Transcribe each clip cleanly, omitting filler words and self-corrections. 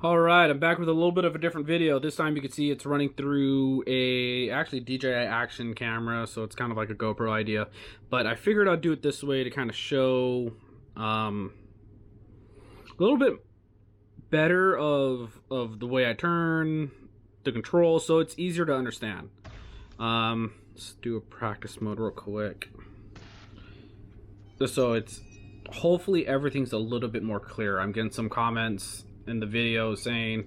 Alright, I'm back with a little bit of a different video. This time you can see it's running through a actually DJI action camera, so it's kind of like a GoPro idea. But I figured I'd do it this way to kind of show a little bit better of the way I turn, the control, so it's easier to understand. Let's do a practice mode real quick. So it's hopefully everything's a little bit more clear. I'm getting some comments in the video saying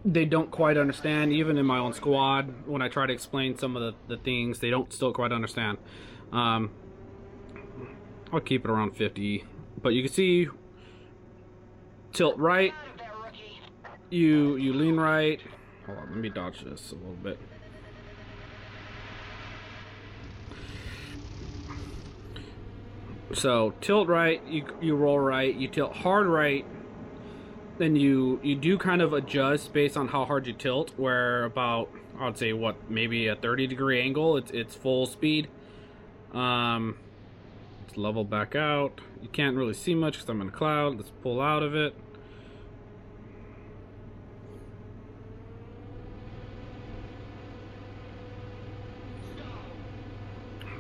they don't quite understand, even in my own squad when I try to explain some of the things they don't still quite understand. I'll keep it around 50, but you can see tilt right, you lean right. Hold on, let me dodge this a little bit. So tilt right, you roll right, you tilt hard right, then you do kind of adjust based on how hard you tilt, where about, I would say, what, maybe a 30-degree angle, it's full speed. Let's level back out. You can't really see much because I'm in a cloud. Let's pull out of it.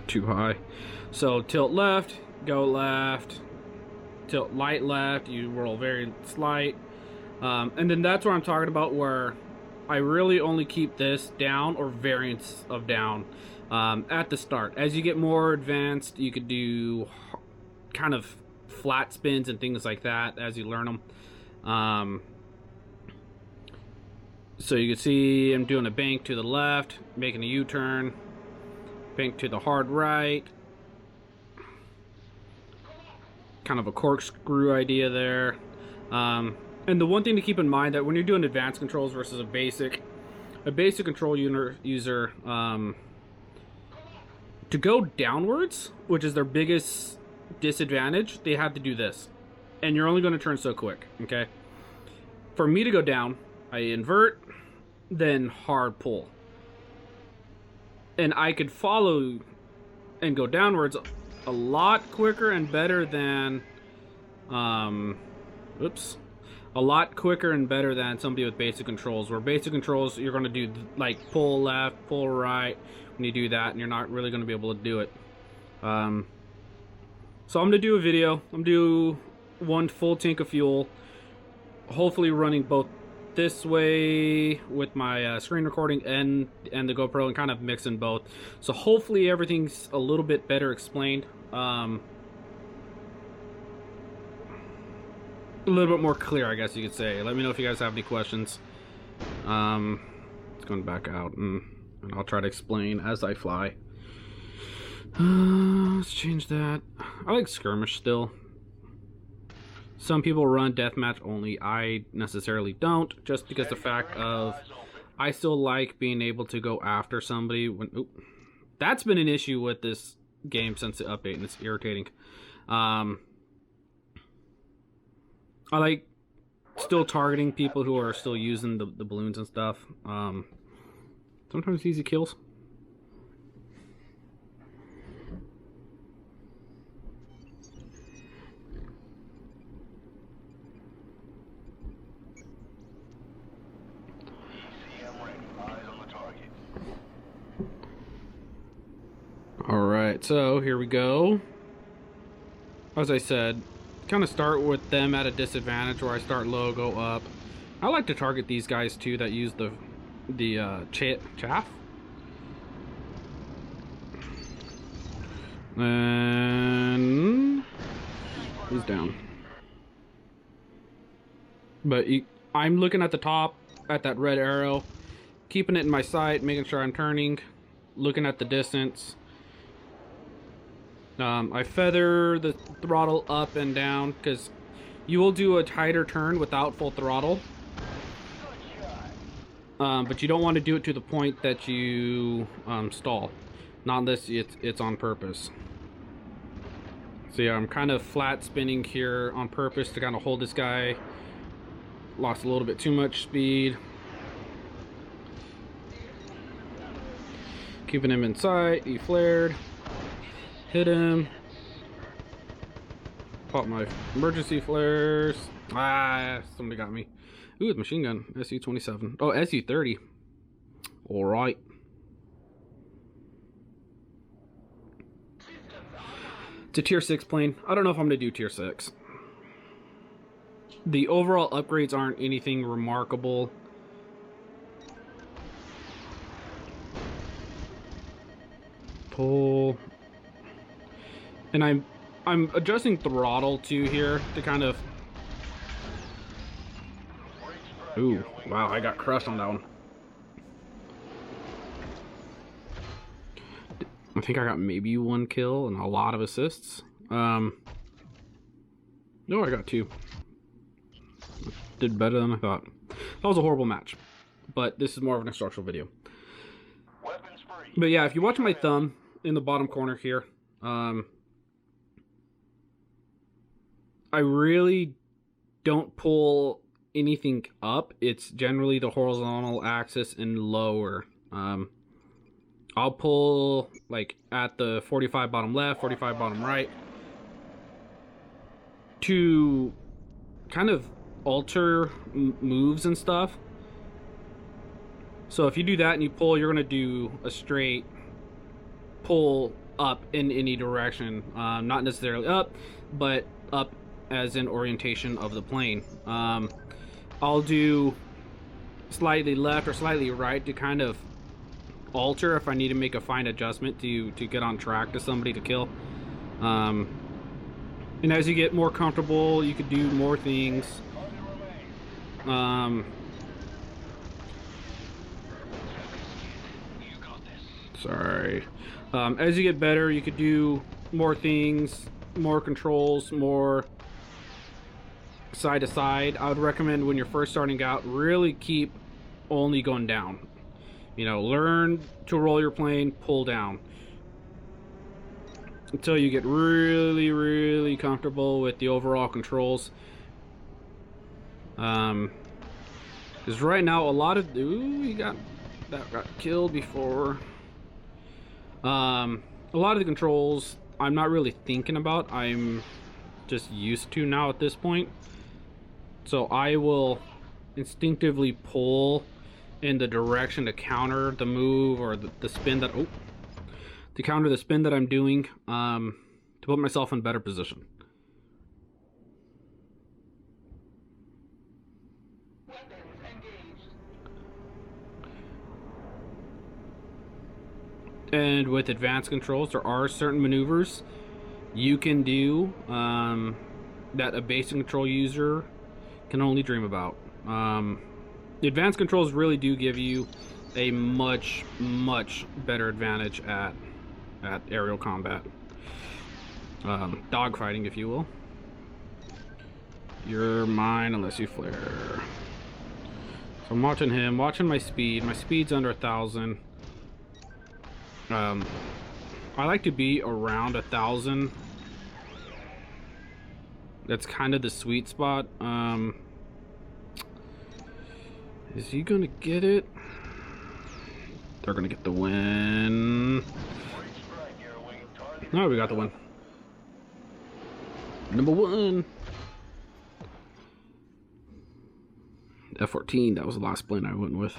Too high. So tilt left, go left, tilt light left, you roll very slight. And then that's where I'm talking about, where I really only keep this down or variants of down at the start. As you get more advanced, you could do kind of flat spins and things like that as you learn them. So you can see I'm doing a bank to the left, making a U-turn, bank to the hard right. Kind of a corkscrew idea there. And the one thing to keep in mind, that when you're doing advanced controls versus a basic control user, to go downwards, which is their biggest disadvantage, they have to do this, and you're only going to turn so quick. Okay, for me to go down, I invert, then hard pull, and I could follow and go downwards a lot quicker and better than a lot quicker and better than somebody with basic controls, where basic controls you're going to do like pull left, pull right. When you do that, and you're not really going to be able to do it. So I'm going to do a video. I'm going to do one full tank of fuel, hopefully running both this way with my screen recording and the GoPro, and kind of mixing both. So hopefully everything's a little bit better explained. A little bit more clear, I guess you could say. Let me know if you guys have any questions. It's going back out, and I'll try to explain as I fly. Let's change that. I like skirmish still. Some people run deathmatch only. I necessarily don't, just because the fact of I still like being able to go after somebody when. Oop, that's been an issue with this game since the update, and it's irritating. I like still targeting people who are still using the balloons and stuff. Sometimes easy kills. Alright, so here we go. As I said, kind of start with them at a disadvantage, where I start low, go up. I like to target these guys too that use the chaff. And he's down. But I'm looking at the top at that red arrow, keeping it in my sight, making sure I'm turning, looking at the distance. I feather the throttle up and down, because you will do a tighter turn without full throttle. But you don't want to do it to the point that you stall. Not unless it's on purpose. So yeah, I'm kind of flat spinning here on purpose to kind of hold this guy. Lost a little bit too much speed. Keeping him in sight. He flared. Hit him. Pop my emergency flares. Ah, somebody got me. Ooh, the machine gun. SU-27. Oh, SU-30. All right. It's a tier 6 plane. I don't know if I'm going to do tier 6. The overall upgrades aren't anything remarkable. Pull. And I'm adjusting throttle too here to kind of... Ooh, wow, I got crushed on that one. I think I got maybe 1 kill and a lot of assists. No, I got 2. Did better than I thought. That was a horrible match, but this is more of an instructional video. But yeah, if you watch my thumb in the bottom corner here, I really don't pull anything up. It's generally the horizontal axis and lower. I'll pull like at the 45 bottom left, 45 bottom right to kind of alter moves and stuff. So if you do that and you pull, you're going to do a straight pull up in any direction. Not necessarily up, but up as in orientation of the plane. I'll do slightly left or slightly right to kind of alter if I need to make a fine adjustment to get on track to somebody to kill. And as you get more comfortable, you could do more things. Sorry. As you get better, you could do more things, more controls, more side to side. I would recommend when you're first starting out, really keep only going down. You know, learn to roll your plane, pull down until you get really, really comfortable with the overall controls. Because right now a lot of that got killed before. A lot of the controls I'm not really thinking about. I'm just used to now at this point. So I will instinctively pull in the direction to counter the move or the spin that to counter the spin that I'm doing, to put myself in better position. And with advanced controls, there are certain maneuvers you can do that a basic control user can only dream about. The advanced controls really do give you a much better advantage at aerial combat, dogfighting, if you will. You're mine unless you flare. So I'm watching him, watching my speed. My speed's under 1,000. I like to be around 1,000. That's kind of the sweet spot. Is he gonna get it? They're gonna get the win. No, we got the win. Number 1. F-14, that was the last plane I went with.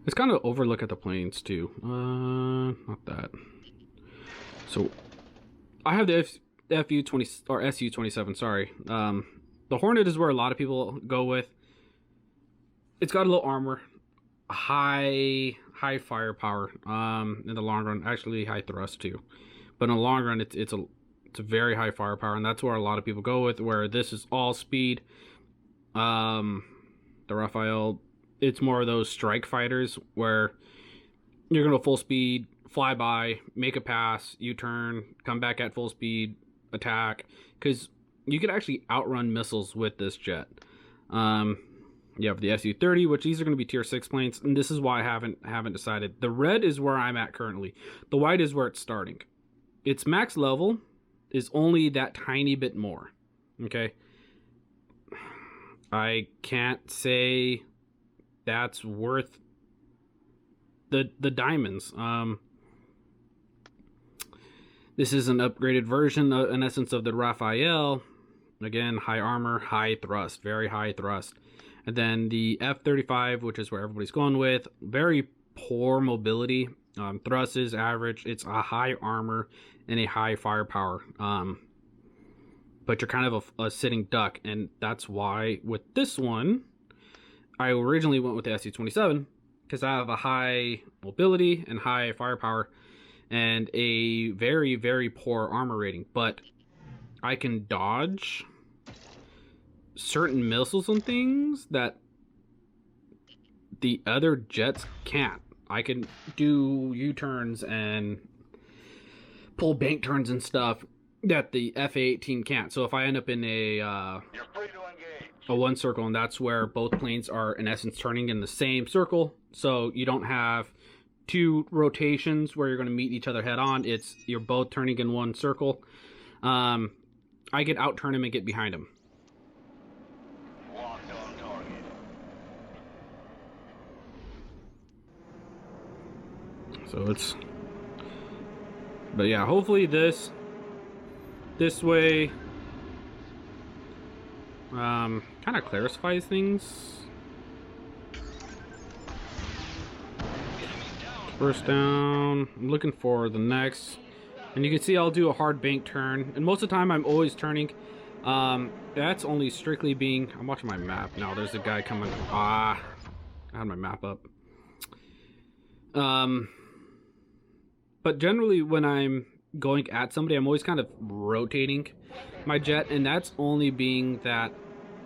It's kind of overlook at the planes too. Not that. So I have the FU-20 or SU-27. Sorry. The Hornet is where a lot of people go with. It's got a little armor, high firepower. In the long run, actually high thrust too. But in the long run, it's a very high firepower, and that's where a lot of people go with. Where this is all speed. The Raphael, it's more of those strike fighters where you're gonna go full speed, fly by, make a pass, U-turn, come back at full speed, attack, because you could actually outrun missiles with this jet. You have the SU-30, which these are going to be tier 6 planes, and this is why I haven't decided. The red is where I'm at currently. The white is where it's starting. Its max level is only that tiny bit more. Okay, I can't say that's worth the diamonds. This is an upgraded version, in essence, of the Raphael. Again, high armor, high thrust, very high thrust. And then the F-35, which is where everybody's going with, very poor mobility. Thrust is average. It's a high armor and a high firepower. But you're kind of a sitting duck, and that's why with this one, I originally went with the SC-27 because I have a high mobility and high firepower and a very, very poor armor rating. But I can dodge certain missiles and things that the other jets can't. I can do U-turns and pull bank turns and stuff that the F-18 can't. So if I end up in a one circle, and that's where both planes are in essence turning in the same circle, so you don't have two rotations where you're going to meet each other head on. It's you're both turning in one circle. I can out-turn him and get behind him. So it's, but yeah, hopefully this way kind of clarifies things. First down. I'm looking for the next, and you can see I'll do a hard bank turn, and most of the time I'm always turning. That's only strictly being, I'm watching my map now. There's a guy coming. I had my map up. But generally when I'm going at somebody, I'm always kind of rotating my jet, and that's only being that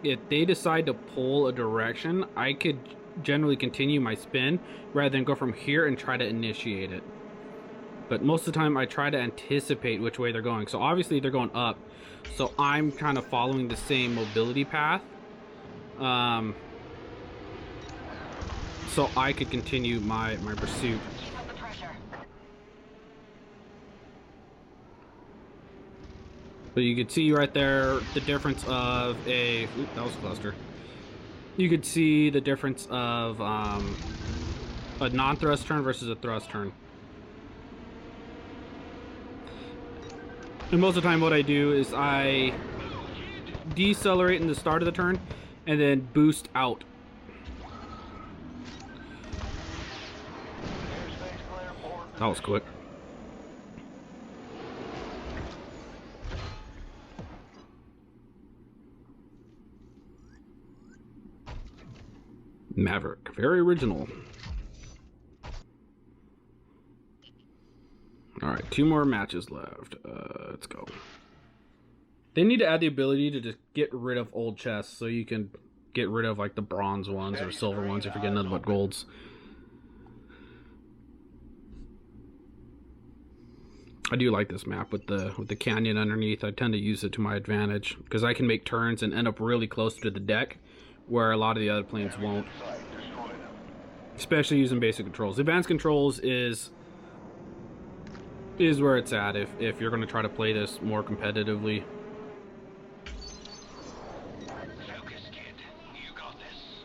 if they decide to pull a direction, I could generally continue my spin rather than go from here and try to initiate it. But most of the time I try to anticipate which way they're going. So obviously they're going up, so I'm kind of following the same mobility path, so I could continue my pursuit. But you could see right there the difference of a, that was a cluster. You could see the difference of a non-thrust turn versus a thrust turn. And most of the time what I do is I decelerate in the start of the turn and then boost out. That was quick. Maverick, very original. Alright, 2 more matches left. Let's go. They need to add the ability to just get rid of old chests, so you can get rid of like the bronze ones or silver ones if you're getting nothing but golds. I do like this map with the canyon underneath. I tend to use it to my advantage because I can make turns and end up really close to the deck, where a lot of the other planes won't. Especially using basic controls. Advanced controls is where it's at if you're going to try to play this more competitively. Focus, kid. You got this.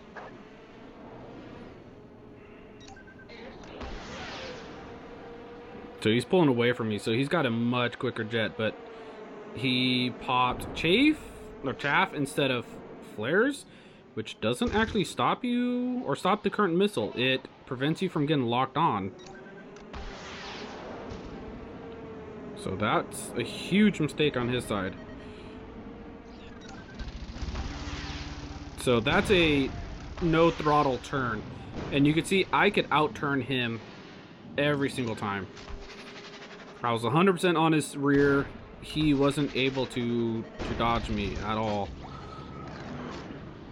So he's pulling away from me, so he's got a much quicker jet, but he popped chaff instead of flares, which doesn't actually stop you or stop the current missile. It prevents you from getting locked on. So that's a huge mistake on his side. So that's a no throttle turn, and you can see I could out-turn him every single time. I was 100% on his rear. He wasn't able to dodge me at all.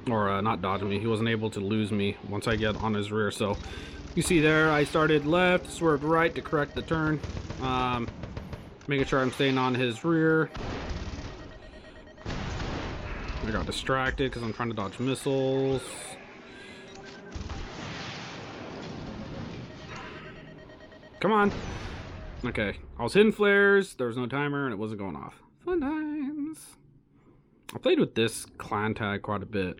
Or not dodge me, he wasn't able to lose me once I get on his rear. So you see there, I started left, swerved right to correct the turn, making sure I'm staying on his rear. I got distracted because I'm trying to dodge missiles. Come on. Okay, I was hitting flares, there was no timer, and it wasn't going off. Fun times. I played with this clan tag quite a bit.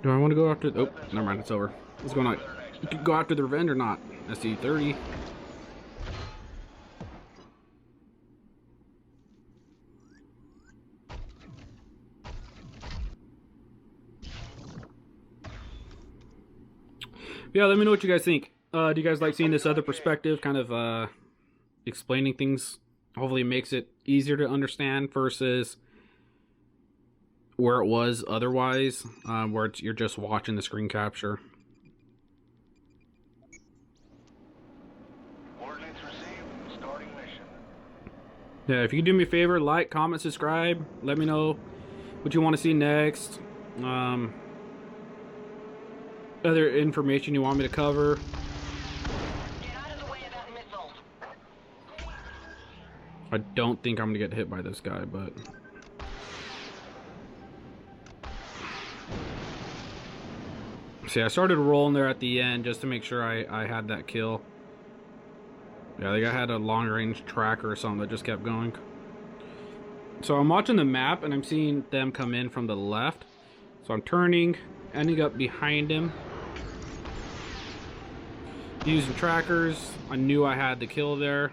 Do I want to go after... Oh, never mind, it's over. What's going on? You could go after the revenge or not? SC-30. Yeah, let me know what you guys think. Do you guys like seeing this other perspective, kind of explaining things? Hopefully it makes it easier to understand versus where it was otherwise, where you're just watching the screen capture. Coordinates received. Starting mission. Yeah, if you could do me a favor, like, comment, subscribe. Let me know what you want to see next. Other information you want me to cover. Get out of the way of that missile. I don't think I'm gonna get hit by this guy, but see, I started rolling there at the end just to make sure I had that kill. Yeah, I think I had a long range tracker or something that just kept going. So I'm watching the map and I'm seeing them come in from the left. So I'm turning, ending up behind him. Using trackers. I knew I had the kill there.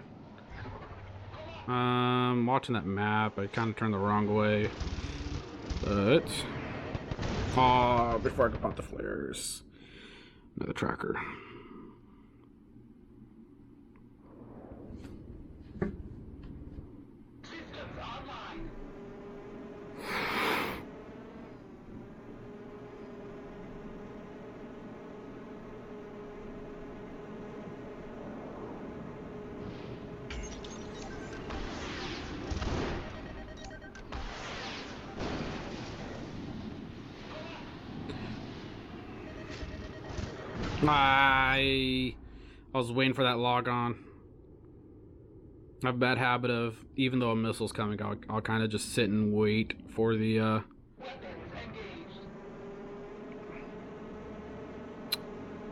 Watching that map, I kind of turned the wrong way. But before I could pop the flares, another tracker. Systems online. I was waiting for that log on. I have a bad habit of, even though a missile's coming, I'll kind of just sit and wait for the Weapons engaged.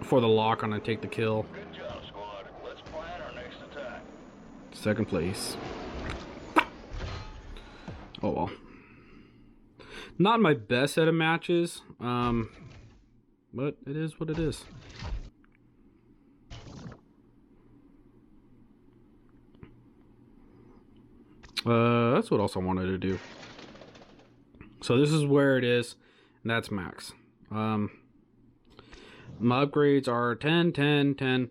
for the lock on and take the kill. Good job, squad. Let's plan our next attack. Second place. Oh well. Not my best set of matches, but it is what it is. That's what else I wanted to do. So this is where it is, and that's max. My upgrades are 10, 10, 10,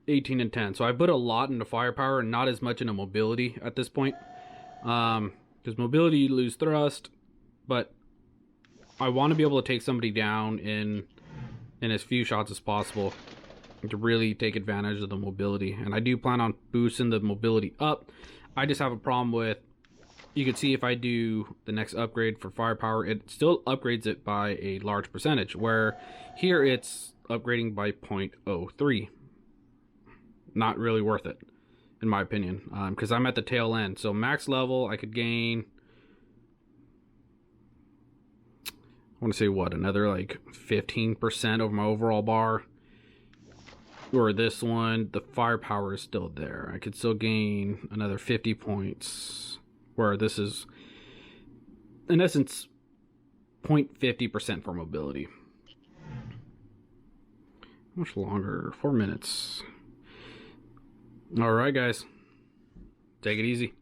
18, and 10. So I put a lot into firepower and not as much into mobility at this point. Because mobility, you lose thrust, but I want to be able to take somebody down in as few shots as possible to really take advantage of the mobility. And I do plan on boosting the mobility up. I just have a problem with, you can see if I do the next upgrade for firepower, it still upgrades it by a large percentage, where here it's upgrading by 0.03. Not really worth it, in my opinion, because I'm at the tail end. So max level, I could gain, I want to say what, another like 15% over my overall bar. Or this one, the firepower is still there. I could still gain another 50 points. Where this is, in essence, 0.50% for mobility. How much longer? 4 minutes. Alright, guys. Take it easy.